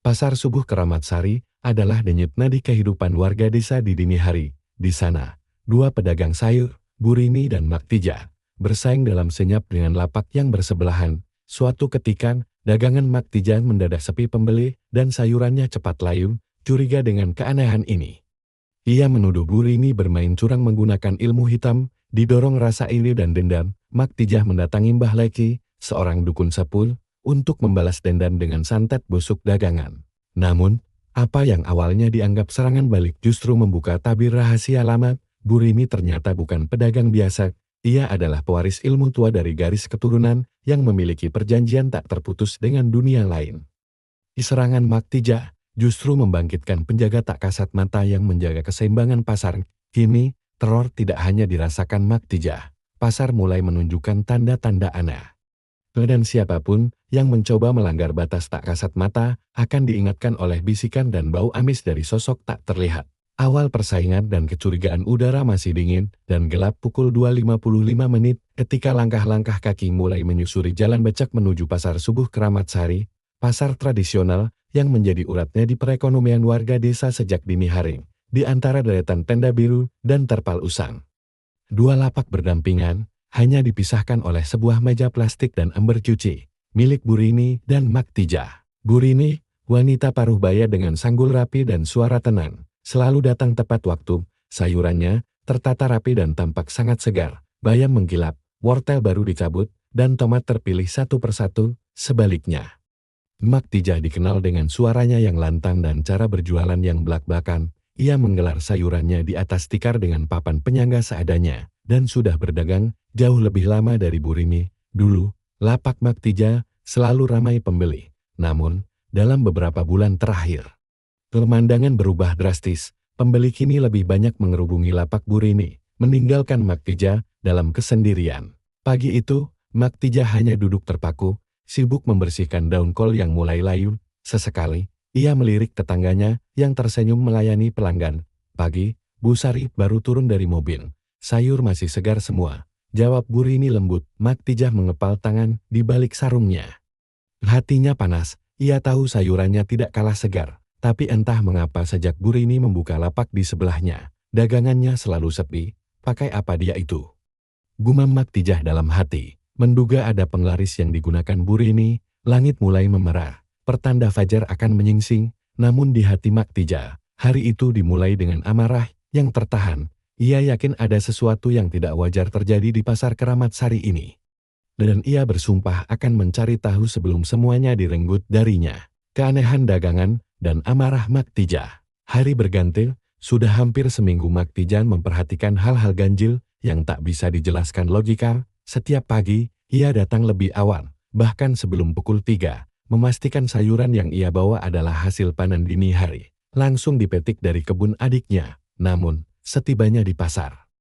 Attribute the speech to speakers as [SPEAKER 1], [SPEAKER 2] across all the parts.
[SPEAKER 1] Pasar Subuh Keramat Sari adalah denyut nadi kehidupan warga desa di dini hari. Di sana, dua pedagang sayur, Bu Rini dan Mak Tija, bersaing dalam senyap dengan lapak yang bersebelahan. Suatu ketika, dagangan Mak Tija mendadak sepi pembeli dan sayurannya cepat layu. Curiga dengan keanehan ini, ia menuduh Bu Rini bermain curang menggunakan ilmu hitam. Didorong rasa iri dan dendam, Mak Tija mendatangi Mbah Leki, seorang dukun sepul, untuk membalas dendam dengan santet busuk dagangan. Namun, apa yang awalnya dianggap serangan balik justru membuka tabir rahasia lama. Bu Rini ternyata bukan pedagang biasa. Ia adalah pewaris ilmu tua dari garis keturunan yang memiliki perjanjian tak terputus dengan dunia lain. Serangan Mak Tija justru membangkitkan penjaga tak kasat mata yang menjaga keseimbangan pasar. Kini, teror tidak hanya dirasakan Mak Tija. Pasar mulai menunjukkan tanda-tanda aneh. Dan siapapun yang mencoba melanggar batas tak kasat mata akan diingatkan oleh bisikan dan bau amis dari sosok tak terlihat. Awal persaingan dan kecurigaan udara masih dingin dan gelap pukul 2.55 menit ketika langkah-langkah kaki mulai menyusuri jalan becek menuju Pasar Subuh Keramat Sari, pasar tradisional yang menjadi uratnya di perekonomian warga desa sejak dini hari, di antara deretan tenda biru dan terpal usang. Dua lapak berdampingan, hanya dipisahkan oleh sebuah meja plastik dan ember cuci, milik Bu Rini dan Mak Tija. Bu Rini, wanita paruh baya dengan sanggul rapi dan suara tenang, selalu datang tepat waktu. Sayurannya tertata rapi dan tampak sangat segar, bayam mengkilap, wortel baru dicabut, dan tomat terpilih satu persatu. Sebaliknya, Mak Tija dikenal dengan suaranya yang lantang dan cara berjualan yang blak-blakan. Ia menggelar sayurannya di atas tikar dengan papan penyangga seadanya, dan sudah berdagang jauh lebih lama dari Bu Rini. Dulu, lapak Mak Tija selalu ramai pembeli. Namun, dalam beberapa bulan terakhir, pemandangan berubah drastis. Pembeli kini lebih banyak mengerubungi lapak Bu Rini, meninggalkan Mak Tija dalam kesendirian. Pagi itu, Mak Tija hanya duduk terpaku, sibuk membersihkan daun kol yang mulai layu. Sesekali, ia melirik tetangganya yang tersenyum melayani pelanggan. "Pagi, Bu Sari baru turun dari mobil. Sayur masih segar semua," jawab Bu Rini lembut. Mak Tija mengepal tangan di balik sarungnya. Hatinya panas, ia tahu sayurannya tidak kalah segar. Tapi entah mengapa sejak Bu Rini membuka lapak di sebelahnya, dagangannya selalu sepi. Pakai apa dia itu? Gumam Mak Tija dalam hati. Menduga ada penglaris yang digunakan Bu Rini. Langit mulai memerah, pertanda fajar akan menyingsing. Namun di hati Mak Tija, hari itu dimulai dengan amarah yang tertahan. Ia yakin ada sesuatu yang tidak wajar terjadi di Pasar Keramat Sari ini. Dan ia bersumpah akan mencari tahu sebelum semuanya direnggut darinya. Keanehan dagangan dan amarah Mak Tija. Hari berganti, sudah hampir seminggu Mak Tija memperhatikan hal-hal ganjil yang tak bisa dijelaskan logika. Setiap pagi, ia datang lebih awal, bahkan sebelum pukul 3, memastikan sayuran yang ia bawa adalah hasil panen dini hari, langsung dipetik dari kebun adiknya. Namun, setibanya di pasar,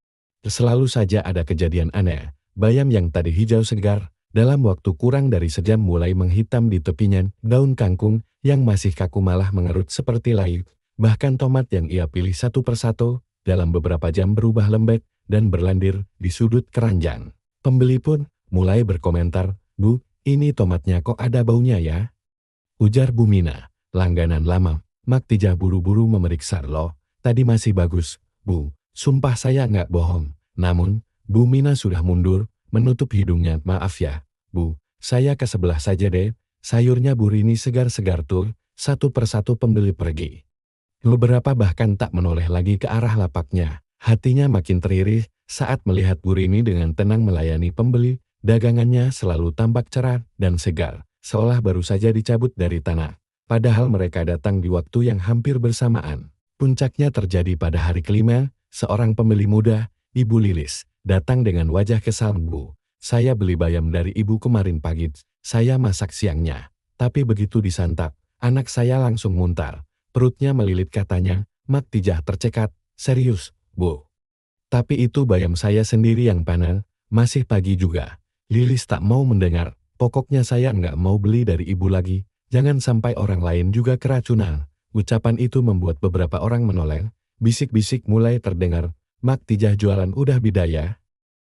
[SPEAKER 1] selalu saja ada kejadian aneh. Bayam yang tadi hijau segar, dalam waktu kurang dari sejam mulai menghitam di tepinya. Daun kangkung yang masih kaku malah mengerut seperti layu. Bahkan tomat yang ia pilih satu persatu, dalam beberapa jam berubah lembek dan berlendir di sudut keranjang. Pembeli pun mulai berkomentar, "Bu, ini tomatnya kok ada baunya ya?" Ujar Bu Mina, langganan lama. Mak Tija buru-buru memeriksa. "Loh, tadi masih bagus, Bu. Sumpah saya nggak bohong." Namun, Bu Mina sudah mundur, menutup hidungnya. "Maaf ya, Bu, saya ke sebelah saja deh. Sayurnya Bu Rini segar-segar tuh." Satu persatu pembeli pergi. Beberapa bahkan tak menoleh lagi ke arah lapaknya. Hatinya makin teriri saat melihat Bu Rini dengan tenang melayani pembeli. Dagangannya selalu tampak cerah dan segar, seolah baru saja dicabut dari tanah. Padahal mereka datang di waktu yang hampir bersamaan. Puncaknya terjadi pada hari kelima. Seorang pembeli muda, Ibu Lilis, datang dengan wajah kesal. "Bu, saya beli bayam dari Ibu kemarin pagi. Saya masak siangnya. Tapi begitu disantap, anak saya langsung muntah. Perutnya melilit," katanya. Mak Tija tercekat. "Serius, Bu? Tapi itu bayam saya sendiri yang panen. Masih pagi juga." Lilis tak mau mendengar. "Pokoknya saya nggak mau beli dari Ibu lagi. Jangan sampai orang lain juga keracunan." Ucapan itu membuat beberapa orang menoleh. Bisik-bisik mulai terdengar. "Mak Tija jualan udah bidaya.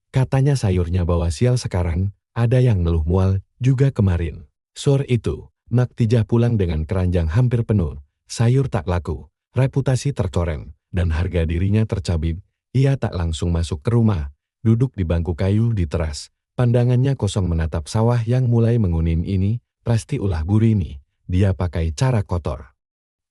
[SPEAKER 1] Katanya sayurnya bawa sial sekarang." Ada yang ngeluh mual juga kemarin. Sore itu, Maktijah pulang dengan keranjang hampir penuh. Sayur tak laku, reputasi tercoreng, dan harga dirinya tercabik. Ia tak langsung masuk ke rumah, duduk di bangku kayu di teras. Pandangannya kosong menatap sawah yang mulai menguning ini, pasti ulah Burini. Dia pakai cara kotor.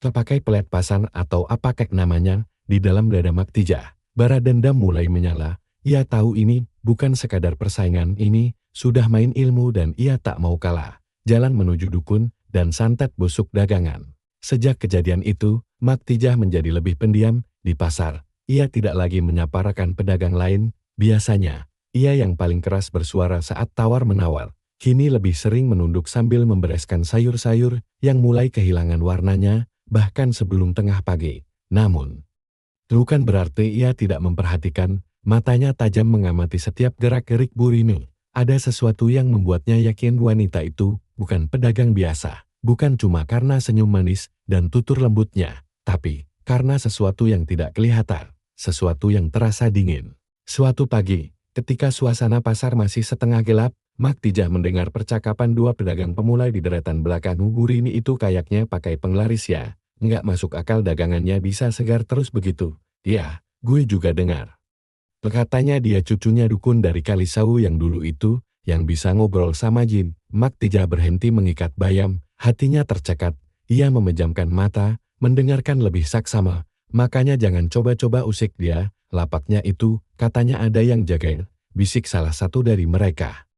[SPEAKER 1] Terpakai pelet pasan atau apa kek namanya, di dalam dada Maktijah. Bara dendam mulai menyala. Ia tahu ini bukan sekadar persaingan, ini sudah main ilmu dan ia tak mau kalah. Jalan menuju dukun dan santet busuk dagangan. Sejak kejadian itu, Maktijah menjadi lebih pendiam di pasar. Ia tidak lagi menyapa rekan pedagang lain. Biasanya, ia yang paling keras bersuara saat tawar-menawar. Kini lebih sering menunduk sambil membereskan sayur-sayur yang mulai kehilangan warnanya, bahkan sebelum tengah pagi. Namun, bukan berarti ia tidak memperhatikan, matanya tajam mengamati setiap gerak-gerik Burini. Ada sesuatu yang membuatnya yakin wanita itu bukan pedagang biasa. Bukan cuma karena senyum manis dan tutur lembutnya, tapi karena sesuatu yang tidak kelihatan, sesuatu yang terasa dingin. Suatu pagi, ketika suasana pasar masih setengah gelap, Maktijah mendengar percakapan dua pedagang pemulai di deretan belakang. Burini itu kayaknya pakai penglaris ya. Nggak masuk akal dagangannya bisa segar terus begitu. Ya, gue juga dengar. Katanya dia cucunya dukun dari Kalisau yang dulu itu, yang bisa ngobrol sama jin. Maktijah berhenti mengikat bayam, hatinya tercekat. Ia memejamkan mata, mendengarkan lebih saksama. Makanya jangan coba-coba usik dia, lapaknya itu, katanya ada yang jagain, bisik salah satu dari mereka.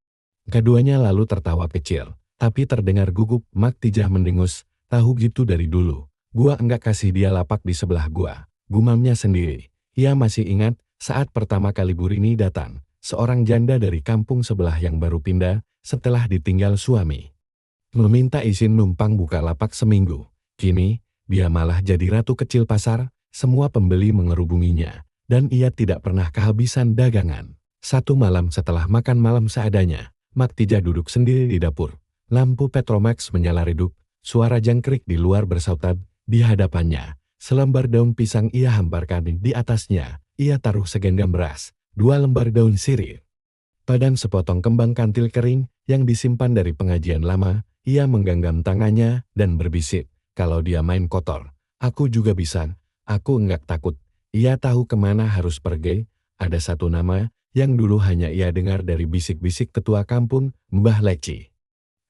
[SPEAKER 1] Keduanya lalu tertawa kecil, tapi terdengar gugup. Maktijah mendengus, tahu gitu dari dulu. Gua enggak kasih dia lapak di sebelah gua, gumamnya sendiri. Ia masih ingat, saat pertama kali Burini datang, seorang janda dari kampung sebelah yang baru pindah, setelah ditinggal suami. Meminta izin numpang buka lapak seminggu. Kini, dia malah jadi ratu kecil pasar, semua pembeli mengerubunginya, dan ia tidak pernah kehabisan dagangan. Satu malam setelah makan malam seadanya, Maktijah duduk sendiri di dapur. Lampu Petromax menyala redup, suara jangkrik di luar bersautat di hadapannya. Selembar daun pisang ia hamparkan di atasnya. Ia taruh segenggam beras, 2 lembar daun sirih, dan sepotong kembang kantil kering yang disimpan dari pengajian lama. Ia menggenggam tangannya dan berbisik, kalau dia main kotor, aku juga bisa, aku enggak takut. Ia tahu kemana harus pergi. Ada satu nama yang dulu hanya ia dengar dari bisik-bisik ketua kampung, Mbah Leci.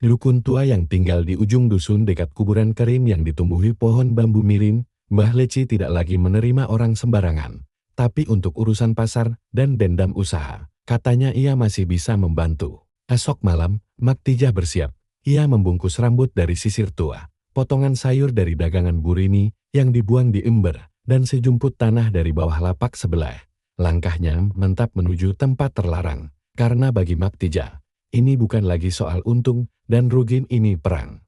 [SPEAKER 1] Dukun tua yang tinggal di ujung dusun dekat kuburan kering yang ditumbuhi pohon bambu mirin. Mbah Leci tidak lagi menerima orang sembarangan. Tapi untuk urusan pasar dan dendam usaha, katanya ia masih bisa membantu. Esok malam, Maktijah bersiap. Ia membungkus rambut dari sisir tua, potongan sayur dari dagangan Burini yang dibuang di ember, dan sejumput tanah dari bawah lapak sebelah. Langkahnya mentap menuju tempat terlarang, karena bagi Maktijah, ini bukan lagi soal untung dan rugi, ini perang.